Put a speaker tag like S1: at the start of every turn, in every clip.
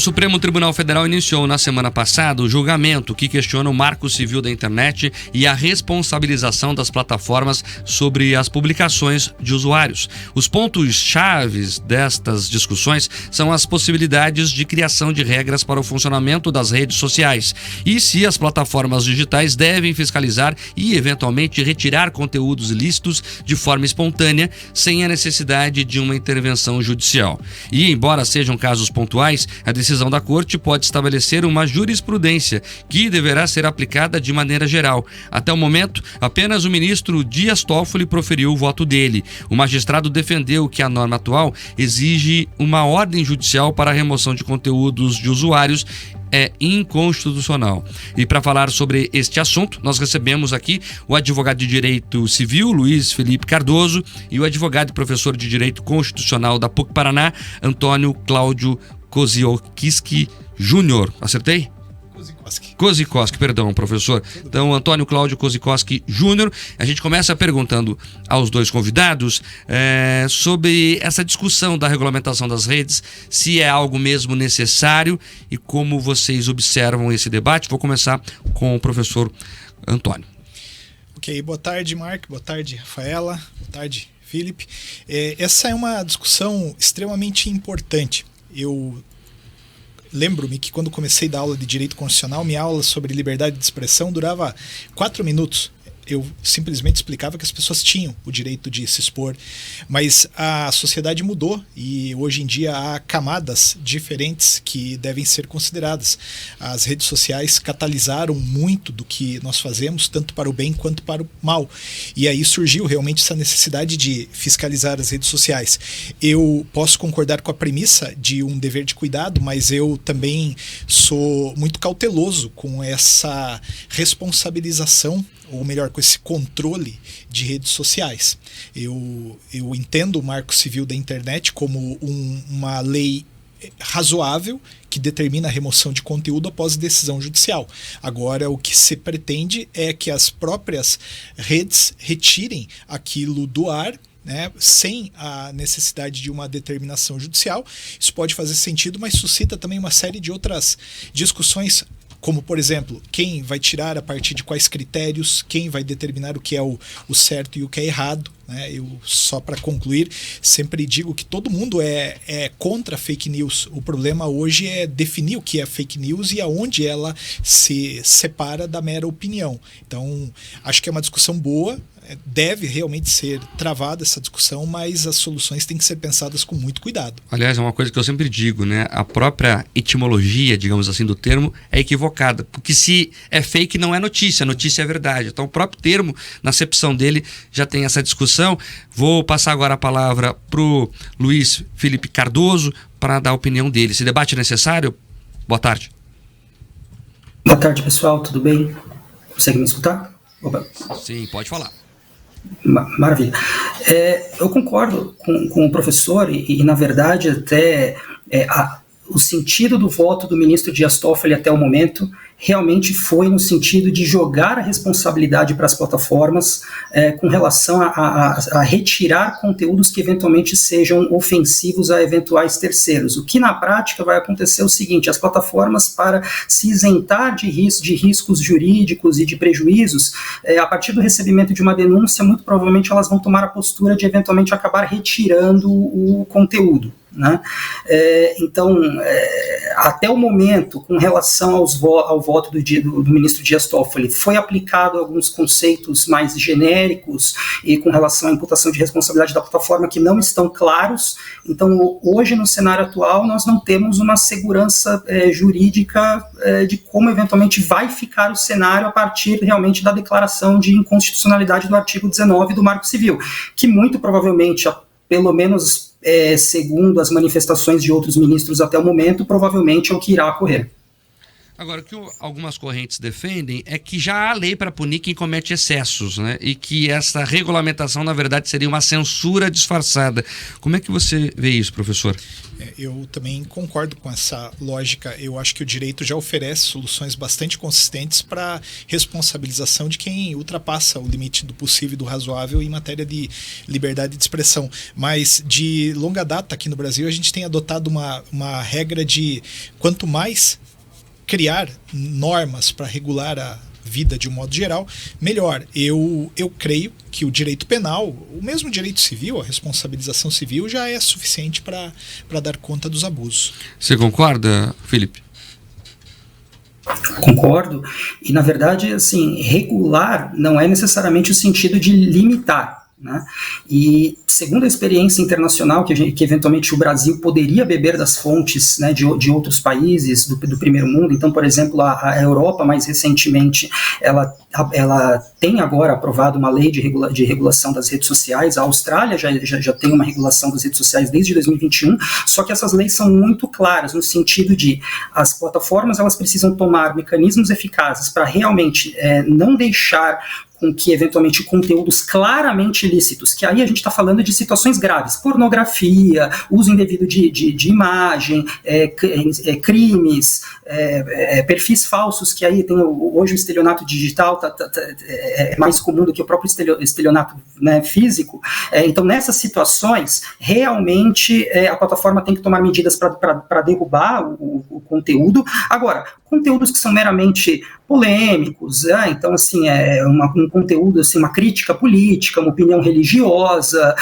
S1: Supremo Tribunal Federal iniciou na semana passada o julgamento que questiona o Marco Civil da Internet e a responsabilização das plataformas sobre as publicações de usuários. Os pontos-chave destas discussões são as possibilidades de criação de regras para o funcionamento das redes sociais e se as plataformas digitais devem fiscalizar e, eventualmente, retirar conteúdos ilícitos de forma espontânea, sem a necessidade de uma intervenção judicial. E, embora sejam casos pontuais, a decisão da Corte pode estabelecer uma jurisprudência que deverá ser aplicada de maneira geral. Até o momento, apenas o ministro Dias Toffoli proferiu o voto dele. O magistrado defendeu que a norma atual exige uma ordem judicial para a remoção de conteúdos de usuários é inconstitucional. E para falar sobre este assunto, nós recebemos aqui o advogado de Direito Civil, Luiz Felipe Cardoso, e o advogado e professor de Direito Constitucional da PUC Paraná, Antônio Cláudio Kozioski Júnior. Acertei? Kozikoski, perdão, professor. Então, Antônio Cláudio Kozikoski Júnior. A gente começa perguntando aos dois convidados sobre essa discussão da regulamentação das redes, se é algo mesmo necessário e como vocês observam esse debate. Vou começar com o professor Antônio.
S2: Ok, boa tarde, Mark, boa tarde, Rafaela, boa tarde, Felipe. Essa é uma discussão extremamente importante. Eu lembro-me que quando comecei a dar aula de Direito Constitucional, minha aula sobre liberdade de expressão durava 4 minutos. Eu simplesmente explicava que as pessoas tinham o direito de se expor, mas a sociedade mudou e hoje em dia há camadas diferentes que devem ser consideradas. As redes sociais catalisaram muito do que nós fazemos, tanto para o bem quanto para o mal. E aí surgiu realmente essa necessidade de fiscalizar as redes sociais. Eu posso concordar com a premissa de um dever de cuidado, mas eu também sou muito cauteloso com essa responsabilização, ou melhor, com esse controle de redes sociais. Eu entendo o Marco Civil da Internet como uma lei razoável que determina a remoção de conteúdo após decisão judicial. Agora, o que se pretende é que as próprias redes retirem aquilo do ar, né, sem a necessidade de uma determinação judicial. Isso pode fazer sentido, mas suscita também uma série de outras discussões, como, por exemplo, quem vai tirar a partir de quais critérios, quem vai determinar o que é o certo e o que é errado, né? Eu, só para concluir, sempre digo que todo mundo é contra fake news. O problema hoje é definir o que é fake news e aonde ela se separa da mera opinião. Então, acho que é uma discussão boa, deve realmente ser travada essa discussão, mas as soluções têm que ser pensadas com muito cuidado.
S1: Aliás, é uma coisa que eu sempre digo, né? A própria etimologia, digamos assim, do termo é equivocada, porque se é fake não é notícia, notícia é verdade. Então o próprio termo, na acepção dele, já tem essa discussão. Vou passar agora a palavra para o Luiz Felipe Cardoso para dar a opinião dele. Esse debate é necessário? Boa tarde.
S3: Boa tarde, pessoal, tudo bem? Consegue me escutar? Opa.
S1: Sim, pode falar.
S3: Maravilha. Eu concordo com o professor e na verdade, até o sentido do voto do ministro Dias Toffoli até o momento realmente foi no sentido de jogar a responsabilidade para as plataformas com relação a retirar conteúdos que eventualmente sejam ofensivos a eventuais terceiros. O que na prática vai acontecer é o seguinte: as plataformas, para se isentar de riscos jurídicos e de prejuízos, a partir do recebimento de uma denúncia, muito provavelmente elas vão tomar a postura de eventualmente acabar retirando o conteúdo, né? Então, até o momento, com relação ao voto do ministro Dias Toffoli, foi aplicado alguns conceitos mais genéricos e com relação à imputação de responsabilidade da plataforma que não estão claros. Então, hoje, no cenário atual, nós não temos uma segurança jurídica de como eventualmente vai ficar o cenário a partir realmente da declaração de inconstitucionalidade do artigo 19 do Marco Civil, que muito provavelmente, pelo menos segundo as manifestações de outros ministros até o momento, provavelmente é o que irá ocorrer.
S1: Agora, o que algumas correntes defendem é que já há lei para punir quem comete excessos, né? E que essa regulamentação, na verdade, seria uma censura disfarçada. Como é que você vê isso, professor?
S2: Eu também concordo com essa lógica. Eu acho que o direito já oferece soluções bastante consistentes para responsabilização de quem ultrapassa o limite do possível e do razoável em matéria de liberdade de expressão. Mas, de longa data, aqui no Brasil, a gente tem adotado uma regra de quanto mais criar normas para regular a vida de um modo geral, melhor. Eu creio que o direito penal, o mesmo direito civil, a responsabilização civil, já é suficiente para dar conta dos abusos.
S1: Você concorda, Felipe?
S3: Concordo. E, na verdade, assim, regular não é necessariamente o sentido de limitar, né? E segundo a experiência internacional que eventualmente o Brasil poderia beber das fontes, né, de outros países do primeiro mundo. Então, por exemplo, a Europa mais recentemente ela tem agora aprovado uma lei de regulação das redes sociais. A Austrália já tem uma regulação das redes sociais desde 2021, só que essas leis são muito claras no sentido de as plataformas elas precisam tomar mecanismos eficazes para realmente não deixar com que, eventualmente, conteúdos claramente ilícitos, que aí a gente está falando de situações graves, pornografia, uso indevido de imagem, crimes, perfis falsos, que aí tem hoje o estelionato digital é mais comum do que o próprio estelionato, né, físico. Então, nessas situações, realmente a plataforma tem que tomar medidas para derrubar o conteúdo. Agora, conteúdos que são meramente polêmicos, então, assim, um conteúdo, assim, uma crítica política, uma opinião religiosa,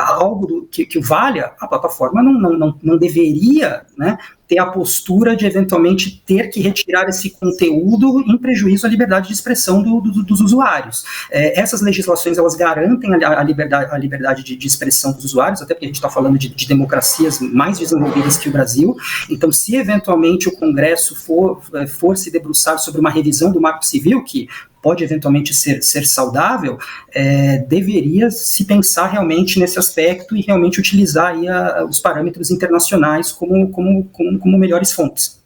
S3: algo que valha, a plataforma não deveria, né, ter a postura de, eventualmente, ter que retirar esse conteúdo em prejuízo à liberdade de expressão dos usuários. Essas legislações, elas garantem a liberdade de expressão dos usuários, até porque a gente está falando de democracias mais desenvolvidas que o Brasil. Então, se, eventualmente, o Congresso for se debruçar sobre uma revisão do Marco Civil, que pode eventualmente ser saudável, deveria se pensar realmente nesse aspecto e realmente utilizar aí os parâmetros internacionais como melhores fontes.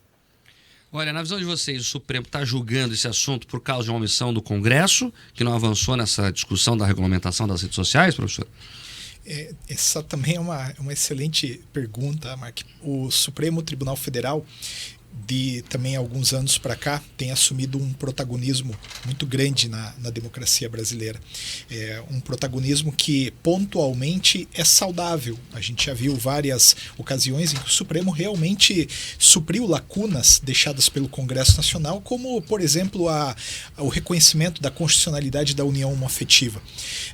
S1: Olha, na visão de vocês, o Supremo está julgando esse assunto por causa de uma omissão do Congresso, que não avançou nessa discussão da regulamentação das redes sociais, professor?
S2: Essa também é uma excelente pergunta, Mark. O Supremo Tribunal Federal, de também alguns anos para cá, tem assumido um protagonismo muito grande na democracia brasileira. Um protagonismo que pontualmente é saudável. A gente já viu várias ocasiões em que o Supremo realmente supriu lacunas deixadas pelo Congresso Nacional, como, por exemplo, o reconhecimento da constitucionalidade da união homoafetiva.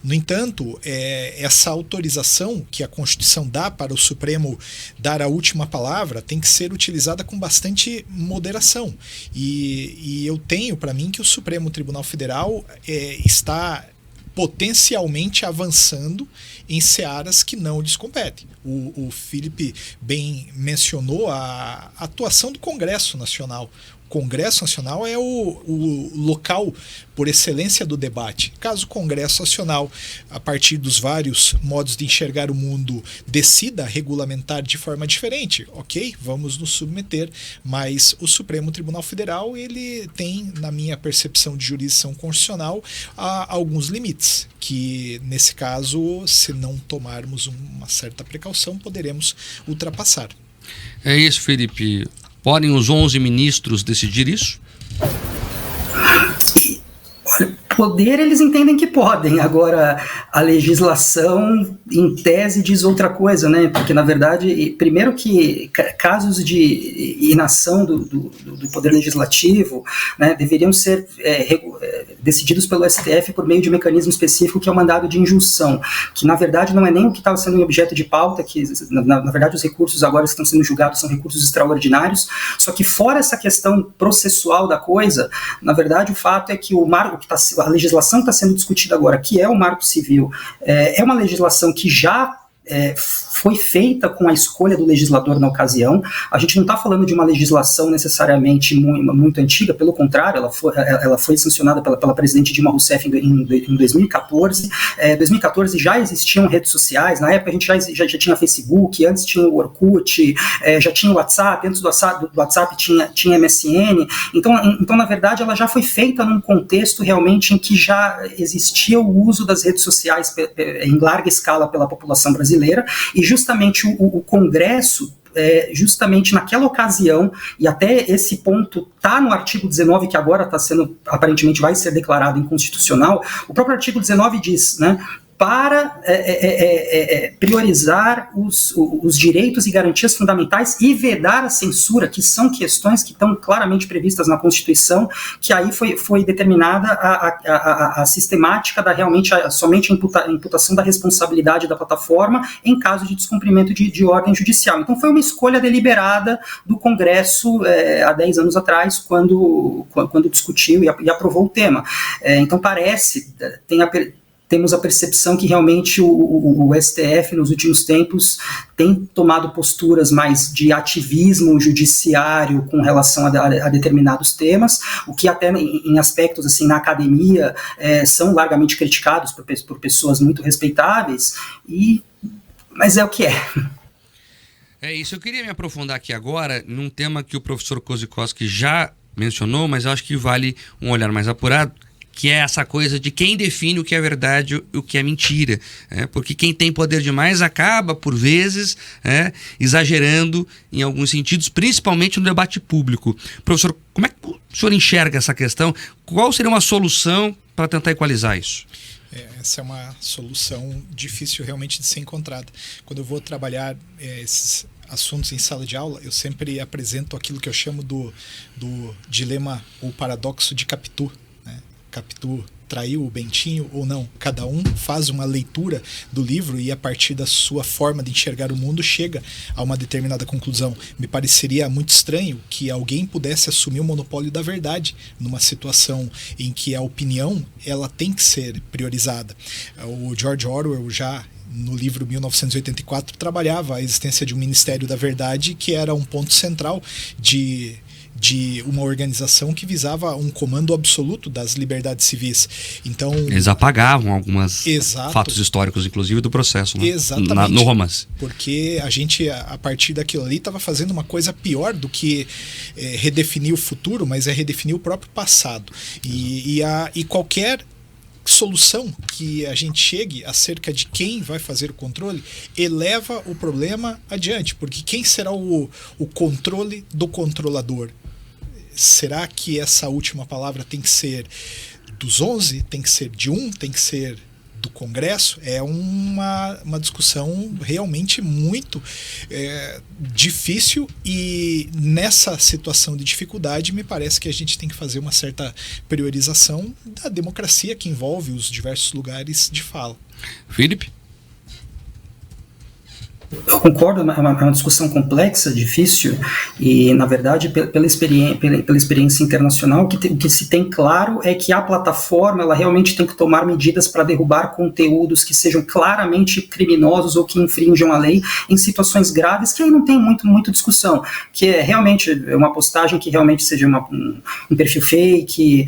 S2: No entanto, essa autorização que a Constituição dá para o Supremo dar a última palavra tem que ser utilizada com bastante moderação. E eu tenho para mim que o Supremo Tribunal Federal está potencialmente avançando em searas que não lhes competem. O Felipe bem mencionou a atuação do Congresso Nacional. O Congresso Nacional é o local por excelência do debate. Caso o Congresso Nacional, a partir dos vários modos de enxergar o mundo, decida regulamentar de forma diferente, ok, vamos nos submeter, mas o Supremo Tribunal Federal, ele tem, na minha percepção de jurisdição constitucional, alguns limites, que nesse caso, se não tomarmos uma certa precaução, poderemos ultrapassar.
S1: É isso, Felipe. Podem os 11 ministros decidir isso?
S3: Poder, eles entendem que podem. Agora, a legislação, em tese, diz outra coisa, né? Porque, na verdade, primeiro que casos de inação do Poder Legislativo, né, deveriam ser decididos pelo STF por meio de um mecanismo específico que é o mandado de injunção, que, na verdade, não é nem o que estava sendo objeto de pauta, que, na verdade, os recursos agora que estão sendo julgados são recursos extraordinários, só que fora essa questão processual da coisa, na verdade, o fato é que a legislação que está sendo discutida agora, que é o Marco Civil, é uma legislação que já foi feita com a escolha do legislador na ocasião. A gente não está falando de uma legislação necessariamente muito antiga, pelo contrário, ela foi sancionada pela presidente Dilma Rousseff em 2014. 2014 já existiam redes sociais, na época a gente já tinha Facebook, antes tinha o Orkut, já tinha o WhatsApp, antes do WhatsApp tinha MSN. Então, na verdade, ela já foi feita num contexto realmente em que já existia o uso das redes sociais em larga escala pela população brasileira, e justamente o Congresso, justamente naquela ocasião, e até esse ponto está no artigo 19, que agora está sendo, aparentemente vai ser declarado inconstitucional. O próprio artigo 19 diz, né, para priorizar os direitos e garantias fundamentais e vedar a censura, que são questões que estão claramente previstas na Constituição, que aí foi determinada a sistemática da somente a imputação da responsabilidade da plataforma em caso de descumprimento de ordem judicial. Então foi uma escolha deliberada do Congresso há 10 anos atrás, quando discutiu e aprovou o tema. Então temos a percepção que realmente o STF, nos últimos tempos, tem tomado posturas mais de ativismo judiciário com relação a determinados temas, o que até em aspectos assim, na academia são largamente criticados por pessoas muito respeitáveis, mas é o que é.
S1: É isso, eu queria me aprofundar aqui agora num tema que o professor Kozikowski já mencionou, mas eu acho que vale um olhar mais apurado, que é essa coisa de quem define o que é verdade e o que é mentira. Porque quem tem poder demais acaba, por vezes, exagerando em alguns sentidos, principalmente no debate público. Professor, como é que o senhor enxerga essa questão? Qual seria uma solução para tentar equalizar isso?
S2: Essa é uma solução difícil realmente de ser encontrada. Quando eu vou trabalhar esses assuntos em sala de aula, eu sempre apresento aquilo que eu chamo do dilema ou paradoxo de Capitu. Capitu traiu o Bentinho ou não? Cada um faz uma leitura do livro e a partir da sua forma de enxergar o mundo chega a uma determinada conclusão. Me pareceria muito estranho que alguém pudesse assumir o monopólio da verdade numa situação em que a opinião ela tem que ser priorizada. O George Orwell já no livro 1984 trabalhava a existência de um Ministério da Verdade, que era um ponto central de uma organização que visava um comando absoluto das liberdades civis. Então,
S1: eles apagavam alguns fatos históricos, inclusive, do processo, né?
S2: Exatamente.
S1: No romance.
S2: Porque a gente, a partir daquilo ali, estava fazendo uma coisa pior do que redefinir o futuro, mas redefinir o próprio passado. E qualquer solução que a gente chegue acerca de quem vai fazer o controle eleva o problema adiante, porque quem será o controle do controlador? Será que essa última palavra tem que ser dos 11? Tem que ser de um? Tem que ser do Congresso? É uma discussão realmente muito difícil, e nessa situação de dificuldade me parece que a gente tem que fazer uma certa priorização da democracia que envolve os diversos lugares de fala.
S1: Felipe?
S3: Eu concordo, é uma discussão complexa, difícil, e, na verdade, pela experiência internacional, o que se tem claro é que a plataforma ela realmente tem que tomar medidas para derrubar conteúdos que sejam claramente criminosos ou que infringam a lei em situações graves, que aí não tem muito discussão, que é realmente uma postagem que realmente seja um perfil fake,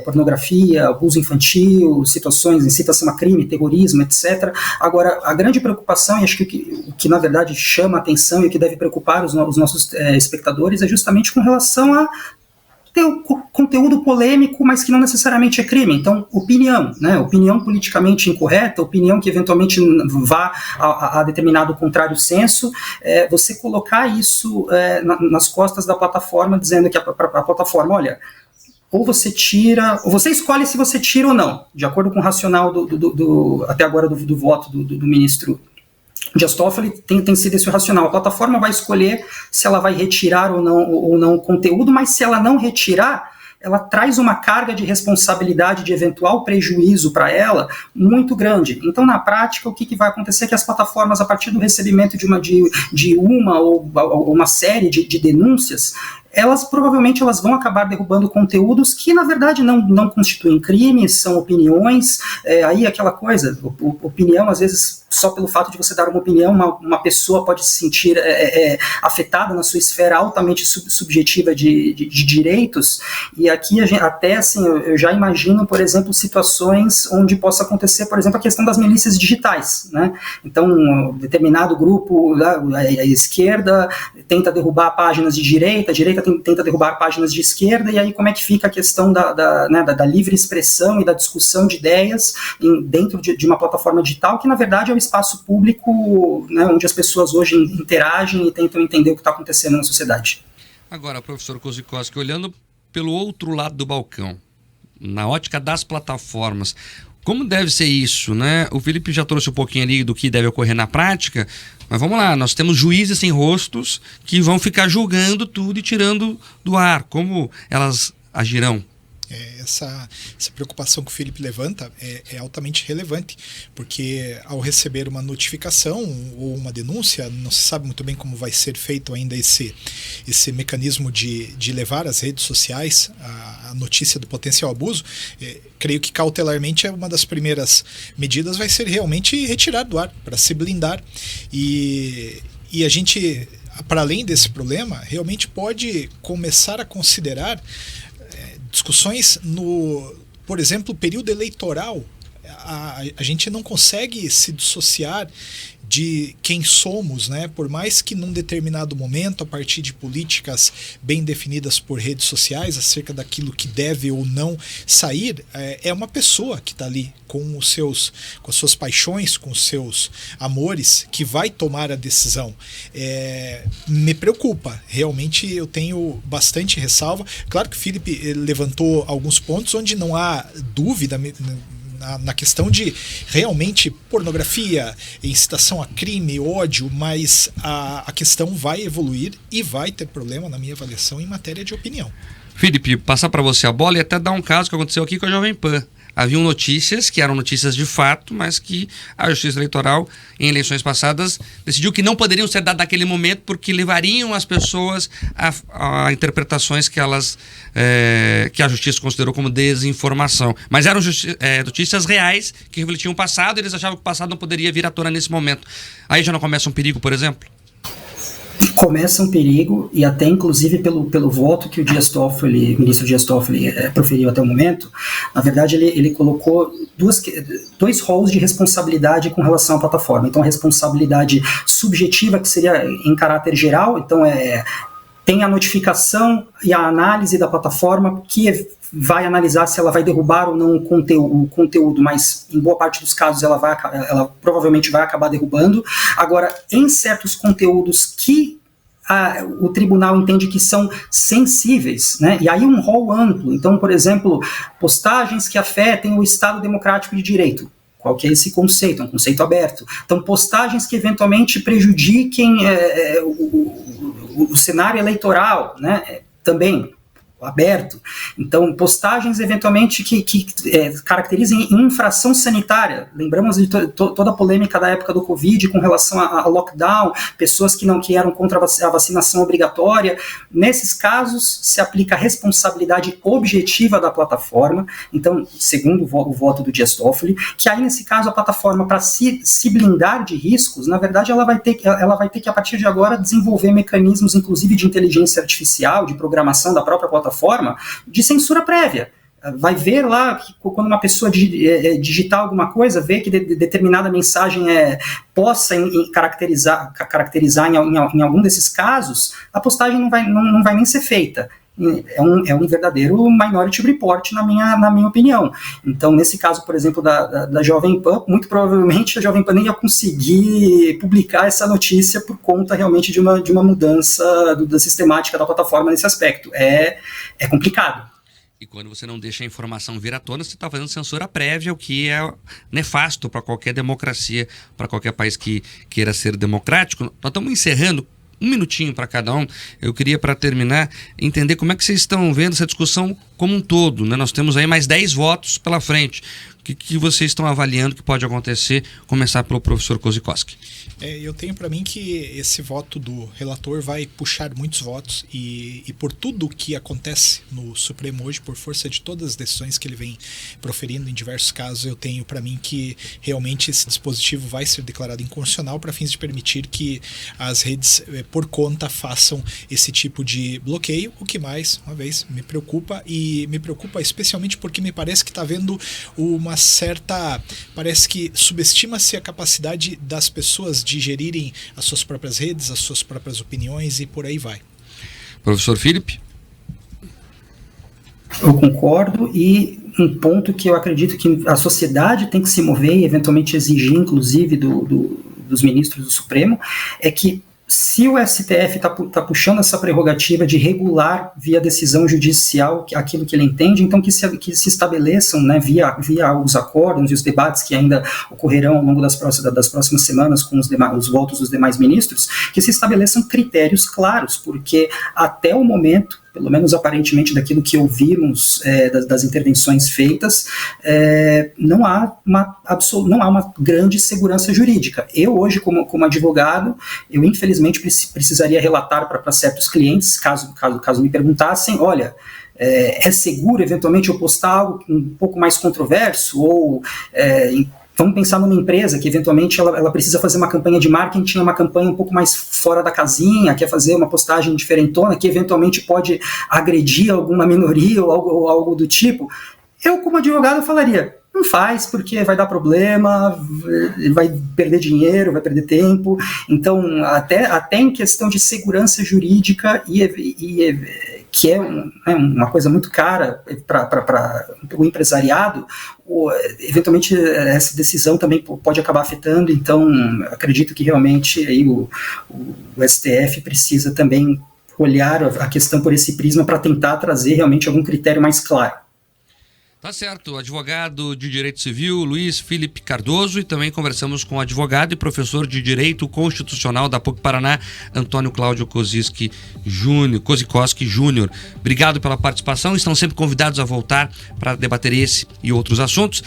S3: pornografia, abuso infantil, situações, incitação a crime, terrorismo, etc. Agora, a grande preocupação, e acho que o que na verdade chama a atenção e o que deve preocupar os nossos espectadores é justamente com relação a ter o conteúdo polêmico, mas que não necessariamente é crime. Então, opinião, né? Opinião politicamente incorreta, opinião que eventualmente vá a determinado contrário senso, você colocar isso nas costas da plataforma, dizendo que a plataforma, olha, ou você tira, ou você escolhe se você tira ou não, de acordo com o racional até agora do voto do ministro Dias Toffoli, tem sido esse o racional. A plataforma vai escolher se ela vai retirar ou não o conteúdo, mas se ela não retirar, ela traz uma carga de responsabilidade de eventual prejuízo para ela muito grande. Então, na prática, o que vai acontecer é que as plataformas, a partir do recebimento de uma ou uma série de denúncias, provavelmente elas vão acabar derrubando conteúdos que, na verdade, não constituem crimes, são opiniões. Aí aquela coisa, opinião, às vezes, só pelo fato de você dar uma opinião, uma pessoa pode se sentir afetada na sua esfera altamente subjetiva de direitos, e aqui até, assim, eu já imagino, por exemplo, situações onde possa acontecer, por exemplo, a questão das milícias digitais, né? Então, um determinado grupo, a esquerda tenta derrubar páginas de direita, a direita tenta derrubar páginas de esquerda, e aí como é que fica a questão da livre expressão e da discussão de ideias dentro de uma plataforma digital, que na verdade é o espaço público, né, onde as pessoas hoje interagem e tentam entender o que está acontecendo na sociedade.
S1: Agora, professor Kozikowski, olhando pelo outro lado do balcão, na ótica das plataformas, como deve ser isso, né? O Felipe já trouxe um pouquinho ali do que deve ocorrer na prática, mas vamos lá, nós temos juízes sem rostos que vão ficar julgando tudo e tirando do ar. Como elas agirão?
S2: Essa preocupação que o Felipe levanta é altamente relevante, porque ao receber uma notificação ou uma denúncia, não se sabe muito bem como vai ser feito ainda esse mecanismo de levar às redes sociais a notícia do potencial abuso. Creio que cautelarmente uma das primeiras medidas vai ser realmente retirar do ar, para se blindar, e a gente, para além desse problema, realmente pode começar a considerar discussões por exemplo, período eleitoral. A gente não consegue se dissociar de quem somos, né? Por mais que num determinado momento, a partir de políticas bem definidas por redes sociais acerca daquilo que deve ou não sair, é uma pessoa que está ali com as suas paixões, com os seus amores, que vai tomar a decisão. Me preocupa, realmente eu tenho bastante ressalva. Claro que o Felipe levantou alguns pontos onde não há dúvida na questão de realmente pornografia, incitação a crime, ódio, mas a questão vai evoluir e vai ter problema, na minha avaliação, em matéria de opinião.
S1: Felipe, passar para você a bola e até dar um caso que aconteceu aqui com a Jovem Pan. Haviam notícias que eram notícias de fato, mas que a Justiça Eleitoral, em eleições passadas, decidiu que não poderiam ser dadas naquele momento porque levariam as pessoas a interpretações que que a Justiça considerou como desinformação. Mas eram notícias reais que refletiam o passado, e eles achavam que o passado não poderia vir à tona nesse momento. Aí já não começa um perigo, por exemplo?
S3: Começa um perigo, e até inclusive pelo voto que o ministro Dias Toffoli proferiu até o momento. Na verdade, ele colocou dois rolos de responsabilidade com relação à plataforma. Então, a responsabilidade subjetiva, que seria em caráter geral, então tem a notificação e a análise da plataforma, que vai analisar se ela vai derrubar ou não o conteúdo, mas em boa parte dos casos ela provavelmente vai acabar derrubando. Agora, em certos conteúdos que o tribunal entende que são sensíveis, né? E aí um rol amplo. Então, por exemplo, postagens que afetem o Estado Democrático de Direito. Qual que é esse conceito? É um conceito aberto. Então, postagens que eventualmente prejudiquem o cenário eleitoral, né? Também aberto. Então, postagens eventualmente que caracterizem infração sanitária. Lembramos de toda a polêmica da época do Covid com relação a lockdown, pessoas que eram contra a vacinação obrigatória. Nesses casos, se aplica a responsabilidade objetiva da plataforma. Então, segundo o voto do Dias Toffoli, que aí, nesse caso, a plataforma, para se blindar de riscos, na verdade, ela vai ter que, a partir de agora, desenvolver mecanismos, inclusive de inteligência artificial, de programação da própria plataforma, de censura prévia. Vai ver lá que quando uma pessoa digitar alguma coisa, ver que determinada mensagem possa caracterizar em algum desses casos, a postagem não vai nem ser feita. É um verdadeiro minority report, na minha opinião. Então, nesse caso, por exemplo, da Jovem Pan, muito provavelmente a Jovem Pan nem ia conseguir publicar essa notícia por conta realmente de uma mudança da sistemática da plataforma nesse aspecto. É complicado.
S1: E quando você não deixa a informação vir à tona, você está fazendo censura prévia, o que é nefasto para qualquer democracia, para qualquer país que queira ser democrático. Nós estamos encerrando. Um minutinho para cada um. Eu queria, para terminar, entender como é que vocês estão vendo essa discussão como um todo, né? Nós temos aí mais 10 votos pela frente. que vocês estão avaliando que pode acontecer? Começar pelo professor Kozikowski.
S2: Eu tenho para mim que esse voto do relator vai puxar muitos votos e por tudo que acontece no Supremo hoje, por força de todas as decisões que ele vem proferindo em diversos casos, eu tenho para mim que realmente esse dispositivo vai ser declarado inconstitucional para fins de permitir que as redes por conta façam esse tipo de bloqueio, o que mais uma vez me preocupa, e me preocupa especialmente porque me parece que está havendo uma certa, parece que subestima-se a capacidade das pessoas de gerirem as suas próprias redes, as suas próprias opiniões e por aí vai.
S1: Professor Felipe?
S3: Eu concordo, e um ponto que eu acredito que a sociedade tem que se mover e eventualmente exigir, inclusive, dos ministros do Supremo, é que se o STF está puxando essa prerrogativa de regular via decisão judicial aquilo que ele entende, então que se estabeleçam, né, via os acordos e os debates que ainda ocorrerão ao longo das próximas semanas com os votos dos demais ministros, que se estabeleçam critérios claros, porque até o momento, pelo menos aparentemente daquilo que ouvimos das intervenções feitas, não há uma grande segurança jurídica. Eu hoje, como advogado, eu infelizmente precisaria relatar para certos clientes, caso me perguntassem, olha, é seguro eventualmente eu postar algo um pouco mais controverso, ou vamos pensar numa empresa que eventualmente ela precisa fazer uma campanha de marketing, uma campanha um pouco mais fora da casinha, quer fazer uma postagem diferentona, que eventualmente pode agredir alguma minoria ou algo do tipo. Eu, como advogado, falaria, não faz, porque vai dar problema, vai perder dinheiro, vai perder tempo. Então, até em questão de segurança jurídica que é uma coisa muito cara para o empresariado, eventualmente essa decisão também pode acabar afetando. Então, acredito que realmente aí o STF precisa também olhar a questão por esse prisma para tentar trazer realmente algum critério mais claro.
S1: Tá certo, advogado de Direito Civil, Luiz Felipe Cardoso, e também conversamos com o advogado e professor de Direito Constitucional da PUC Paraná, Antônio Cláudio Kozikowski Júnior. Obrigado pela participação, estão sempre convidados a voltar para debater esse e outros assuntos.